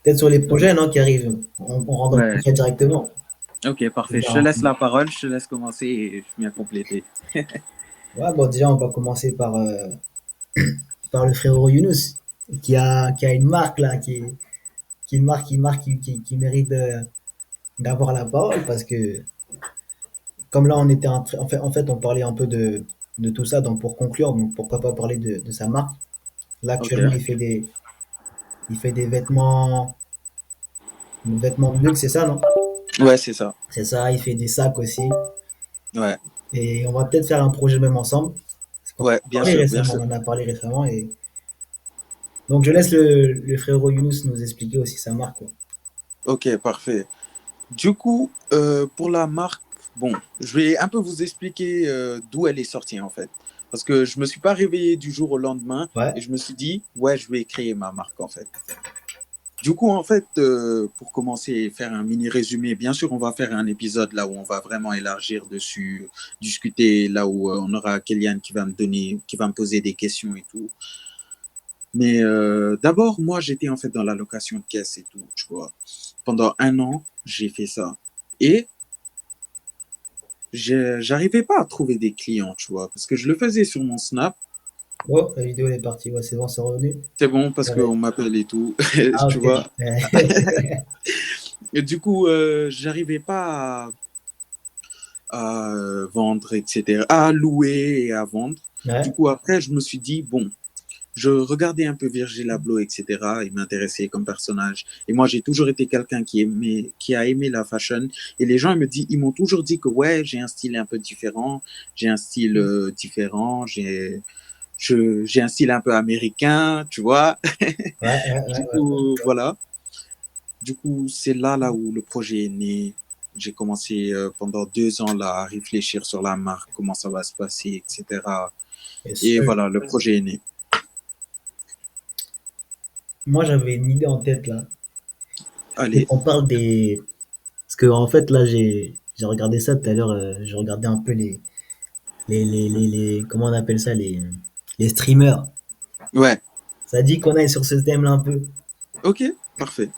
peut-être sur les projets non, qui arrivent. On rentre dans le Ouais. concret directement. Ok, parfait. Je te Déjà, laisse la parole, je te laisse commencer et je viens compléter. ouais, bon, déjà, on va commencer par le frérot Younous, qui a une marque là, qui est une marque, qui mérite d'avoir la parole parce que, comme là, on était en fait, on parlait un peu de tout ça, donc pour conclure, donc pourquoi pas parler de sa marque. Là, Ok. actuellement, il fait des vêtements de luxe, c'est ça, non? Ouais, c'est ça. C'est ça, il fait des sacs aussi. Ouais. Et on va peut-être faire un projet même ensemble. Parce qu'on en Ouais, a bien parlé sûr, bien récemment, sûr. on en a parlé récemment. Et donc, je laisse le frérot Younous nous expliquer aussi sa marque, quoi. Ok, parfait. Du coup, pour la marque, bon, je vais un peu vous expliquer d'où elle est sortie en fait. Parce que je me suis pas réveillé du jour au lendemain Ouais, et je me suis dit, ouais, je vais créer ma marque en fait. Du coup, en fait, pour commencer et faire un mini résumé, bien sûr, on va faire un épisode là où on va vraiment élargir dessus, discuter là où on aura Kéliane qui va me donner, qui va me poser des questions et tout. Mais d'abord, moi, j'étais en fait dans la location de caisse et tout, tu vois. Pendant un an, j'ai fait ça. Et j'arrivais pas à trouver des clients, tu vois, parce que je le faisais sur mon Snap. oh, la vidéo elle est partie. Ouais, c'est bon, c'est revenu. C'est bon parce Ouais. qu'on m'appelle et tout, Ah, tu ok. vois. Et du coup, j'arrivais pas à vendre, etc., à louer et à vendre. Du Ouais. coup, après, je me suis dit, bon, je regardais un peu Virgil Abloh, etc. Il m'intéressait comme personnage. Et moi, j'ai toujours été quelqu'un qui a aimé la fashion. Et les gens ils m'ont toujours dit que ouais, j'ai un style un peu différent, j'ai un style différent, j'ai un style un peu américain, tu vois. Ouais, ouais, Du ouais, ouais. coup, voilà. Du coup, c'est là où le projet est né. J'ai commencé pendant 2 ans là à réfléchir sur la marque, comment ça va se passer, etc. Et Et sûr. voilà, le projet est né. Moi, j'avais une idée en tête là. Et Allez, qu'on parle des. Parce que, en fait, là, j'ai regardé ça tout à l'heure. J'ai regardé un peu comment on appelle ça, les streamers. ouais, Ça dit qu'on aille sur ce thème-là un peu. ok, parfait.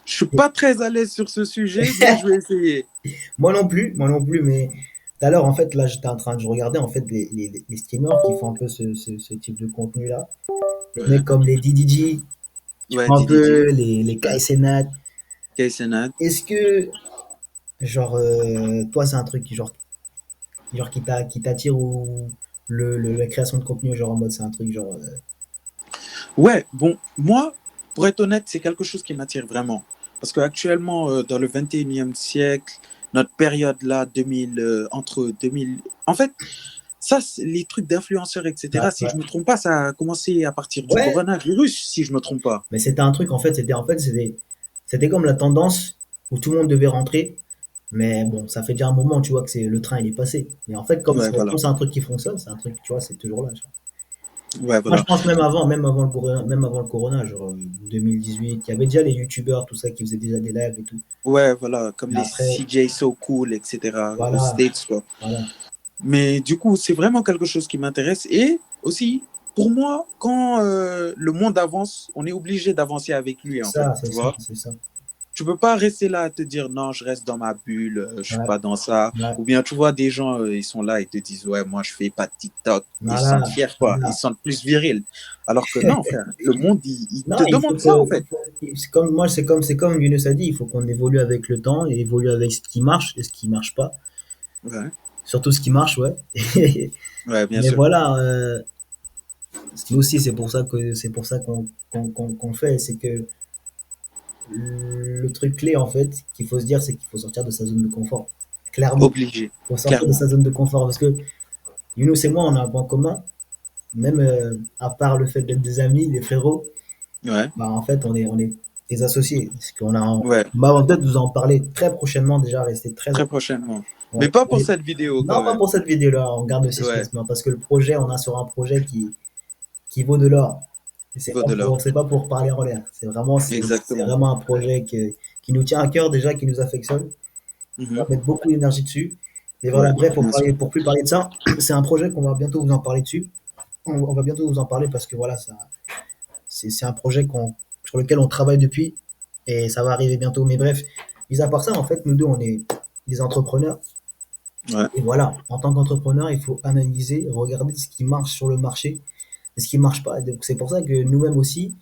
Je suis pas très à l'aise sur ce sujet, mais je vais essayer. Moi non plus, mais tout à l'heure, en fait, là, je regardais en fait les streamers qui font un peu ce type de contenu-là. Les Ouais, mecs comme les DDG, tu ouais, vois un DDG, peu, les Kai ouais. Cenat. Kaysenat. Est-ce que, genre, toi, c'est un truc genre qui t'attire ou la création de contenu, genre en mode, c'est un truc genre. Ouais, bon, moi, pour être honnête, c'est quelque chose qui m'attire vraiment. Parce qu'actuellement, dans le 21e siècle, notre période là, 2000, entre 2000. En fait, ça, les trucs d'influenceurs, Ouais, etc., si ouais. je me trompe pas, ça a commencé à partir du Ouais, coronavirus, si je me trompe pas. mais c'était un truc, c'était comme la tendance où tout le monde devait rentrer. Mais bon, ça fait déjà un moment, tu vois, que le train, il est passé. Mais en fait, Ouais, voilà. comme c'est un truc qui fonctionne, c'est un truc, tu vois, c'est toujours là. Tu vois. Ouais, Moi, je voilà. pense même avant le corona, genre 2018, il y avait déjà les youtubeurs, tout ça, qui faisaient déjà des lives et tout. Ouais, voilà, comme Mais les après, CJ So Cool, etc., aux voilà, States, quoi. voilà. Mais du coup, c'est vraiment quelque chose qui m'intéresse. Et aussi, pour moi, quand le monde avance, on est obligé d'avancer avec lui, C'est en fait. ça, c'est Tu ça, vois? c'est ça. Tu peux pas rester là à te dire non, je reste dans ma bulle, je suis Ouais, pas dans ça. ouais. Ou bien tu vois des gens, ils sont là et te disent ouais, moi je fais pas de TikTok. Ils se sentent Voilà, fiers, quoi. Ils voilà. se sentent plus virils. Alors que non, frère, le monde, il Non, te demande ça, en fait. c'est comme moi, c'est comme Younes a dit, il faut qu'on évolue avec le temps et évolue avec ce qui marche et ce qui marche pas. Ouais, Surtout ce qui marche, ouais. ouais, bien Mais sûr. voilà, nous aussi, c'est pour ça qu'on le fait, c'est que le truc clé, en fait, qu'il faut se dire, c'est qu'il faut sortir de sa zone de confort. Clairement, Obligé, il faut sortir de clairement. sa zone de confort parce que Younes et moi, on a un point commun, même à part le fait d'être des amis, des frérots, Ouais, bah, en fait, on est des associés. Parce ouais, on va peut-être vous en parler très prochainement déjà, rester très très attentifs. prochainement. On- Mais pas on pour est- cette vidéo, quand Non, pas même. pour cette vidéo-là, on garde le Ouais, suspense, mais parce que on a sur un projet qui vaut de l'or. Et il vaut de l'or. c'est pas pour parler en l'air. C'est Exactement. vraiment un projet qui nous tient à cœur déjà, qui nous affectionne. On Mhm. va mettre beaucoup d'énergie dessus. Et Ouais, voilà, bref, bien sûr. pour plus parler de ça, c'est un projet qu'on va bientôt vous en parler dessus. On va bientôt vous en parler parce que voilà, c'est un projet sur lequel on travaille depuis. et ça va arriver bientôt. Mais bref, mis à part ça, en fait, nous deux, on est des entrepreneurs. Ouais, Et voilà, en tant qu'entrepreneur, il faut analyser, regarder ce qui marche sur le marché et ce qui marche pas. Donc, c'est pour ça que nous-mêmes aussi,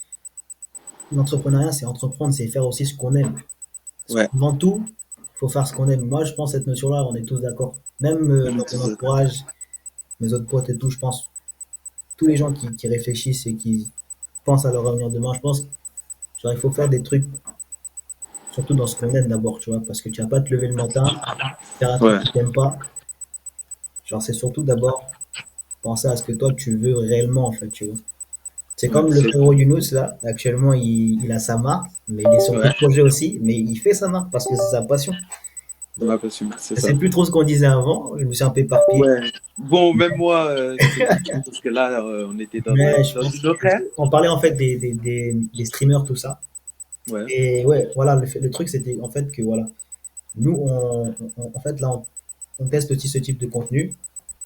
l'entrepreneuriat, c'est entreprendre, c'est faire aussi ce qu'on aime. ouais, Avant tout, il faut faire ce qu'on aime. Moi, je pense cette notion-là, on est tous d'accord. Même on est dans mon tous d'accord. entourage, mes autres potes et tout, je pense, tous les gens qui réfléchissent et qui pensent à leur avenir demain, je pense, genre, il faut faire des trucs, surtout dans ce qu'on aime d'abord, tu vois, parce que tu vas pas te lever le matin, faire un truc Ouais, que tu n'aimes pas. Genre, c'est surtout d'abord penser à ce que toi, tu veux réellement, en fait, tu vois. C'est ouais, comme le frérot Younous, là, actuellement, il a sa marque, mais il est sur ouais, d'autres projets aussi, mais il fait sa marque parce que c'est sa passion. ma passion, c'est Je ça. sais plus trop ce qu'on disait avant, je me suis un peu éparpillé, Ouais. Bon, même moi, c'est compliqué parce que là, on était mais je dans pense une autre ère. on parlait en fait des streamers, tout ça. Ouais, Et ouais, voilà, le truc, c'était en fait que, voilà, nous, en fait, là, on teste aussi ce type de contenu,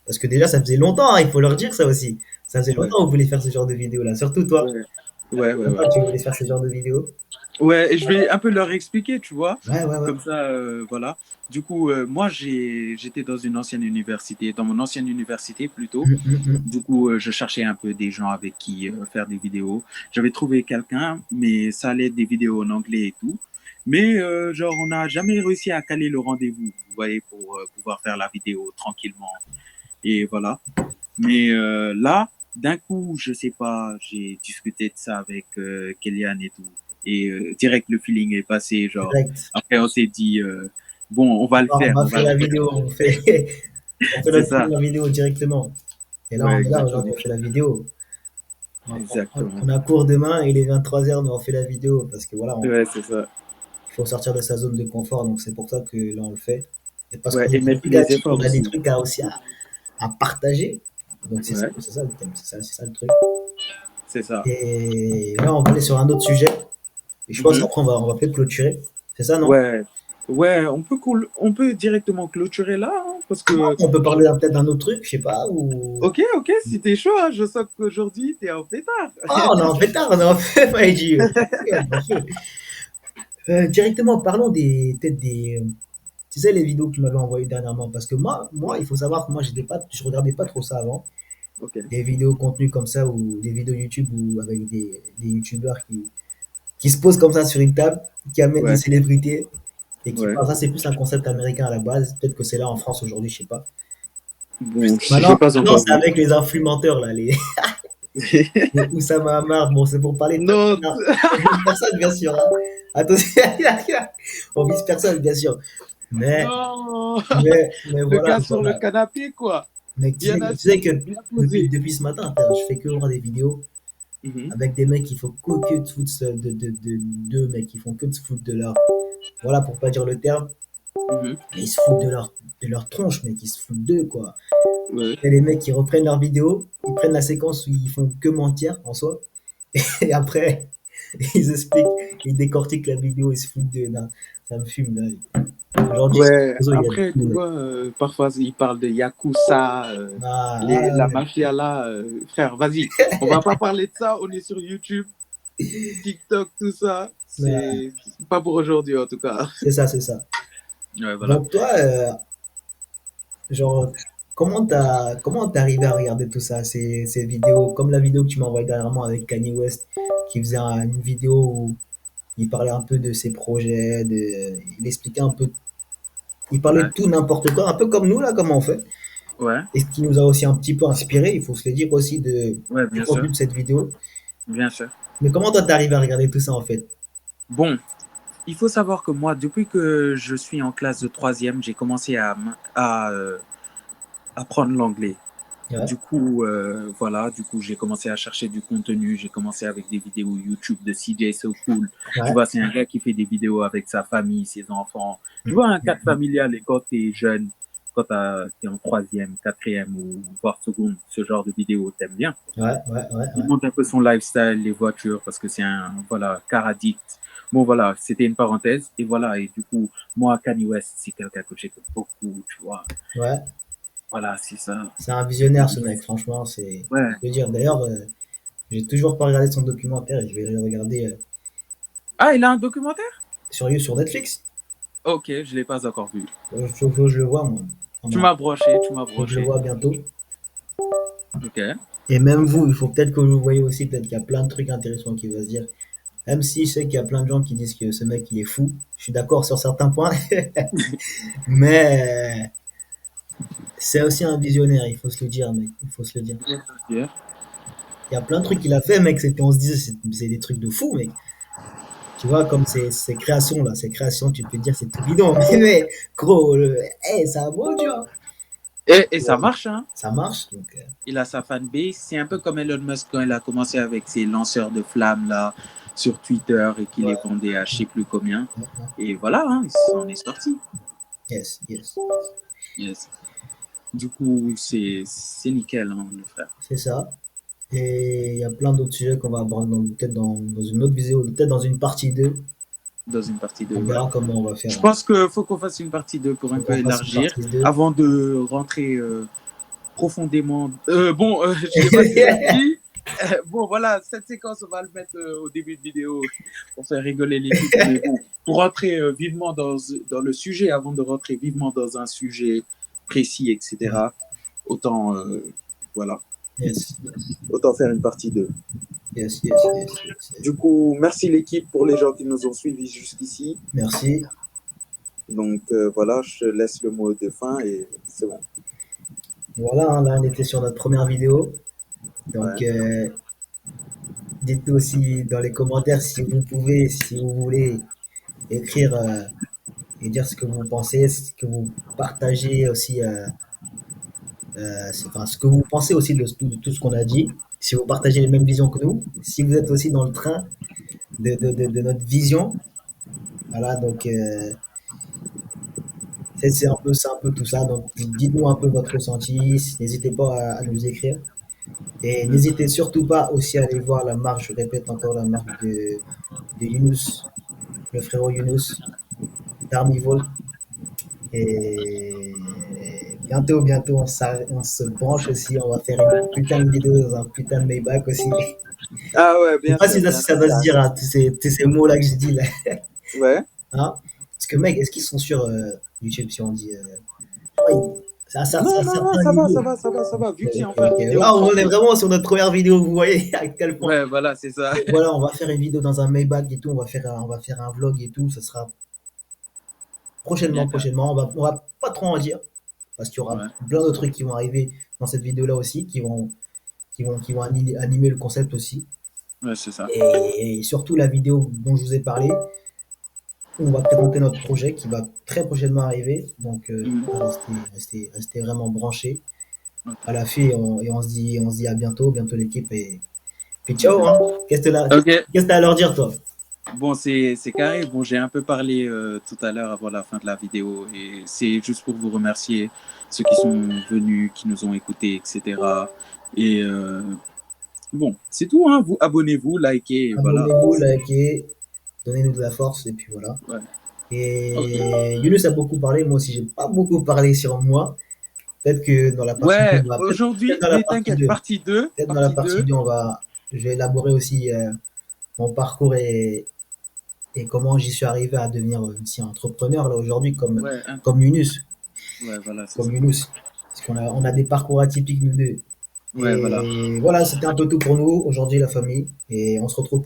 parce que déjà, ça faisait longtemps, hein, il faut leur dire ça aussi. Ça faisait ouais, longtemps que vous voulez faire ce genre de vidéo là, surtout toi. ouais, ouais, ouais, ouais. Longtemps que tu voulais faire ce genre de vidéo. Ouais, et je vais un peu leur expliquer, tu vois. Ouais, ouais, ouais. Comme ça, voilà. Du coup, moi, j'étais dans une ancienne université, dans mon ancienne université plutôt. Hum, hum, hum. Du coup, je cherchais un peu des gens avec qui faire des vidéos. J'avais trouvé quelqu'un, mais ça allait être des vidéos en anglais et tout. Mais genre, on n'a jamais réussi à caler le rendez-vous, vous voyez, pour pouvoir faire la vidéo tranquillement. Et voilà. Mais là, d'un coup, je sais pas, j'ai discuté de ça avec Kellyanne et tout. Et direct, le feeling est passé. Genre, Direct. après, on s'est dit, bon, on va le On faire, va on va faire le la faire. vidéo, on fait C'est notre ça. première vidéo directement. Et là, Ouais, on est là, aujourd'hui, exactement. on fait la vidéo. Exactement. On a cours demain, il est 23h, mais on fait la vidéo parce que voilà, Ouais, c'est ça. il faut sortir de sa zone de confort, donc c'est pour ça que là, on le fait. Et parce Ouais, qu'on est et des mettre les divulgatifs, efforts on a des aussi. trucs aussi à partager. Donc Ouais, c'est ça le thème, c'est ça le truc. c'est ça. Et là, on va aller sur un autre sujet. Et je pense Mhm. qu'après, on va peut-être clôturer. C'est ça, non? Ouais. Ouais, on peut directement clôturer là, hein, parce que On peut parler peut-être d'un autre truc, je sais pas, ou... ok, ok, si t'es chaud, hein, je sens qu'aujourd'hui, t'es en pétard. Ah, on est en fait tard, on est en fait, ouais, directement, parlons peut-être tu sais, les vidéos que tu m'avais envoyées dernièrement, parce que moi, Ouais, il faut savoir que moi, je regardais pas trop ça avant. ok. Des vidéos contenu comme ça, ou des vidéos YouTube, ou avec des youtubeurs qui se posent comme ça sur une table, qui amènent des Ouais, célébrités, et qui ouais. parlent. Ça, c'est plus un concept américain à la base. Peut-être que c'est là en France aujourd'hui, je sais pas. Bon, j'ai pas Maintenant, encore c'est vu. avec les influenceurs, là, les Oussama Hamar. Bon, c'est pour parler de Non, non, on vise personne, bien sûr, hein. Attention, on vise personne, bien sûr. Mais, non, mais le voilà, gars sur le voilà. canapé, quoi. Mec, Bien tu sais assis, que bien posé. depuis ce matin, frère, je fais que voir des vidéos Mhm, avec des mecs qui font que de foutre deux mecs qui font que de se foutre de leur, voilà, pour pas dire le terme, mhm, mais ils se foutent de leur tronche, mec, ils se foutent d'eux, quoi. ouais. Et les mecs qui reprennent leur vidéo, ils prennent la séquence où ils font que mentir en soi, et après, ils expliquent, ils décortiquent la vidéo, ils se foutent d'eux. Non, ça me fume, là. Aujourd'hui, sur Ouais, les réseaux, il y a de après, tout, tu mec. vois, parfois, il parle de Yakuza, la Ouais. mafia là. Frère, vas-y, on va pas parler de ça, on est sur YouTube, TikTok, tout ça. Ouais. C'est pas pour aujourd'hui, en tout cas. C'est ça, c'est ça. Ouais, voilà. Donc toi, genre, comment t'es arrivé à regarder tout ça, ces vidéos, comme la vidéo que tu m'as envoyée dernièrement avec Kanye West, qui faisait une vidéo où il parlait un peu de ses projets, il expliquait un peu, il parlait de Ouais, tout n'importe quoi, un peu comme nous là, comment on fait. ouais, Et ce qui nous a aussi un petit peu inspiré, il faut se le dire aussi ouais, du bien sûr, contenu de cette vidéo. bien sûr. Mais comment toi t'es arrivé à regarder tout ça en fait? Bon, il faut savoir que moi, depuis que je suis en classe de troisième, j'ai commencé à apprendre l'anglais. Ouais, Du coup, voilà, du coup, j'ai commencé à chercher du contenu. J'ai commencé avec des vidéos YouTube de CJ So Cool. Tu ouais. vois, c'est un gars qui fait des vidéos avec sa famille, ses enfants. Tu Mm, vois, un cadre mm, mm. familial, et quand tu es jeune, quand tu es en troisième, quatrième ou voire seconde, ce genre de vidéo, t'aimes bien. Ouais, ouais, ouais, Il ouais. montre un peu son lifestyle, les voitures, parce que c'est un, voilà, car addict. Bon, voilà, c'était une parenthèse. Et voilà, et du coup, moi, Kanye West, c'est quelqu'un que j'écoute beaucoup, tu vois. Ouais. Voilà, c'est ça. C'est un Du coup, visionnaire ce mec, franchement, ouais, je veux dire. D'ailleurs, j'ai toujours pas regardé son documentaire et je vais le regarder Ah, il a un documentaire? sur Netflix. Ok, je l'ai pas encore vu. Faut que je le vois, moi. Tu Vraiment. m'as broché, tu m'as Faut que je le broché. vois bientôt. Ok. Et même vous, il faut peut-être que vous voyez aussi, peut-être qu'il y a plein de trucs intéressants qui vont se dire. Même si je sais qu'il y a plein de gens qui disent que ce mec, il est fou. Je suis d'accord sur certains points. Mais c'est aussi un visionnaire, il faut se le dire, mec. Il faut se le dire. Bien. Il y a plein de trucs qu'il a fait, mec. On se disait, c'est des trucs de fou, mec. Tu vois, comme ces créations, là. Ces créations, tu peux te dire, c'est tout bidon. Mais gros, ça vaut, tu vois. Et ça marche, hein. Ça marche. Donc, Il a sa fanbase. C'est un peu comme Elon Musk quand il a commencé avec ses lanceurs de flammes là sur Twitter et qu'il les ouais. vendait à je sais plus combien. Ouais, ouais. Et voilà, hein, il s'en est sorti. Yes, yes. Yes. Du coup, c'est nickel, hein, le frère. C'est ça. Et il y a plein d'autres sujets qu'on va aborder peut-être dans une autre vidéo, peut-être dans une partie 2. Dans une partie 2, On ouais. verra comment on va faire. Je pense qu'il faut qu'on fasse une partie 2 pour Faut un peu qu'on fasse une élargir partie 2. avant de rentrer profondément. Bon, je l'ai pas déjà dit. Bon, voilà, cette séquence, on va le mettre au début de vidéo pour faire rigoler l'équipe. Mais bon, pour rentrer vivement dans le sujet, avant de rentrer vivement dans un sujet précis, Ouais. etc., autant, voilà, Yes. autant faire une partie 2. Yes, yes, yes, yes, yes. Du coup, merci l'équipe pour les gens qui nous ont suivis jusqu'ici. Merci. Donc voilà, je laisse le mot de fin et c'est bon. Voilà, hein, là on était sur notre première vidéo. Donc Ouais. dites-nous aussi dans les commentaires si vous pouvez, si vous voulez écrire et dire ce que vous pensez, ce que vous partagez aussi, enfin, ce que vous pensez aussi de tout ce qu'on a dit. Si vous partagez les mêmes visions que nous, si vous êtes aussi dans le train de notre vision. Voilà, donc c'est un peu tout ça. Donc dites-nous un peu votre ressenti. N'hésitez pas à nous écrire. Et Mm. n'hésitez surtout pas aussi à aller voir la marque, je répète encore la marque de Younous, le frérot Younous, d'Armivol. Et bientôt, on se branche aussi. On va faire une putain de vidéo dans un putain de Maybach aussi. Ah ouais, Je sais pas si bien ça sûr, va se dire, carrément. hein, tous ces mots-là que je dis là. Ouais. Hein. Parce que, mec, est-ce qu'ils sont sur YouTube si on dit. Ouais, c'est Non, un non, non, certain ça va, niveau. ça va, ça va, ça va. Vu Ok, que c'est en ok, fin de ok. vidéo, Là, on est tranquille. vraiment sur notre première vidéo, vous voyez à quel point. Ouais, voilà, c'est ça. Donc voilà, on va faire une vidéo dans un Maybach et tout, on va faire un vlog et tout, ça sera Bien, prochainement, on va pas trop en dire, parce qu'il y aura ouais, plein d'autres trucs qui vont arriver dans cette vidéo-là aussi, qui vont animer le concept aussi. ouais, c'est ça. Et surtout la vidéo dont je vous ai parlé, où on va présenter notre projet qui va très prochainement arriver. Donc Mm. restez vraiment branchés Ok. à l'affût et on se dit à bientôt l'équipe et puis ciao, Ok. hein. Ok. Qu'est-ce que t'as à leur dire toi? Bon, c'est carré. Bon, j'ai un peu parlé tout à l'heure avant la fin de la vidéo et c'est juste pour vous remercier, ceux qui sont venus, qui nous ont écoutés, etc. Et bon, c'est tout, hein. Vous abonnez-vous, likez, et voilà. Abonnez-vous, likez, donnez-nous de la force et puis voilà. Ouais. Ok. Et Yunus a beaucoup parlé, moi aussi j'ai pas beaucoup parlé sur moi. Peut-être que dans la partie 2, Ouais, on va peut-être aujourd'hui, dans la mais partie t'inquiète, 2, partie 2, peut-être dans la partie partie 2. 2, je vais élaborer aussi mon parcours et comment j'y suis arrivé à devenir aussi entrepreneur là aujourd'hui Ouais, hein. comme Yunus, Ouais, voilà, c'est comme ça. Yunus. Parce on a des parcours atypiques nous deux. Ouais, voilà. Et voilà, c'était un peu tout pour nous aujourd'hui la famille et on se retrouve pour